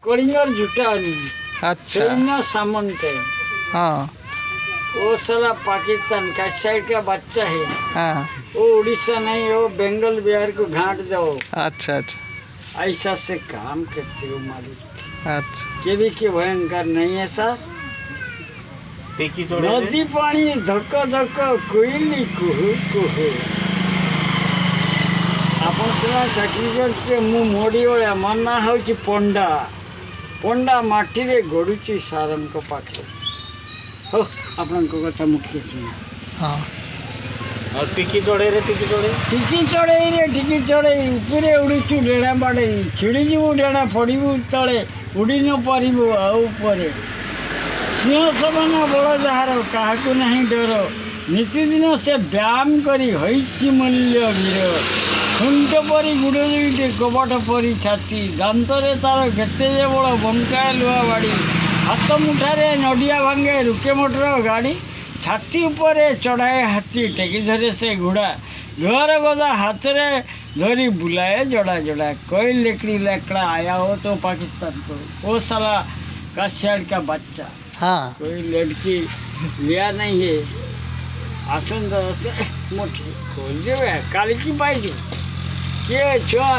कलिंगर झूठा नहीं। अच्छा सेना सामंत है। हाँ वो साला पाकिस्तान का साइड का बच्चा है। हाँ वो उड़ीसा नहीं, वो बंगाल बिहार को घाट दो। अच्छा अच्छा ऐसा से काम करते हो मालिक। अच्छा के भी के भयंकर नहीं है सर। नदी पानी धक धक कोयली कुहू कुहू। ଆପଣ ସିନା ଚାକିରି କରିছে, ମୁଁ ମୋଡ଼ି ଭଳିଆ ମନା ହେଉଛି ପଣ୍ଡା। ପଣ୍ଡା ମାଟିରେ ଗଡ଼ୁଛି ସାରଙ୍କ ପାଖରେ। ହଉ ଆପଣଙ୍କ କଥା ମୁଁ ଟିକେ ଶୁଣ। हाँ ଆଉ ଟିକି ଚଢ଼େଇରେ ଟିକି ଚଢ଼େଇ ଉପରେ ଉଡ଼ୁଛୁ ଡେଣା ବାଡ଼େଇ। ଛିଡ଼ିଯିବୁ ଡେଣା ପଡ଼ିବୁ ତଳେ, ଉଡ଼ି ନ ପାରିବୁ ଆଉ ଉପରେ। ସିଂହ ସମାନ ବଳ ଯାହାର, କାହାକୁ ନାହିଁ ଡର। ନିତିଦିନ ସେ ବ୍ୟାୟାମ କରି ହୋଇଛି ମୂଲ୍ୟ ବୀର। ଖୁଣ୍ଟ ପରି ଗୁଡ଼ ଦୁଇଟି, କବାଟ ପରି ଛାତି। ଦାନ୍ତରେ ତାର କେତେ ଯେ ବଳ, ବଙ୍କାଏ ଲୁହା ବାଡ଼ି। ହାତ ମୁଠାରେ ନଡ଼ିଆ ଭାଙ୍ଗେ ରୁକେ ମୋଟର ଗାଡ଼ି। ଛାତି ଉପରେ ଚଢ଼ାଏ ହାତୀ, ଟେକି ଧରେ ସେ ଘୋଡ଼ା। ଲୁହାର ଗଦା ହାତରେ ଧରି ବୁଲାଏ ଜଡ଼ା ଜଡ଼ା। कोई लकड़ी लकड़ा आया हो तो पाकिस्तान को, वो साला का शेड का बच्चा। हाँ कोई लड़की लिया नहीं है। आसन से मोटी खोल देवे काली की पाई के छुआ।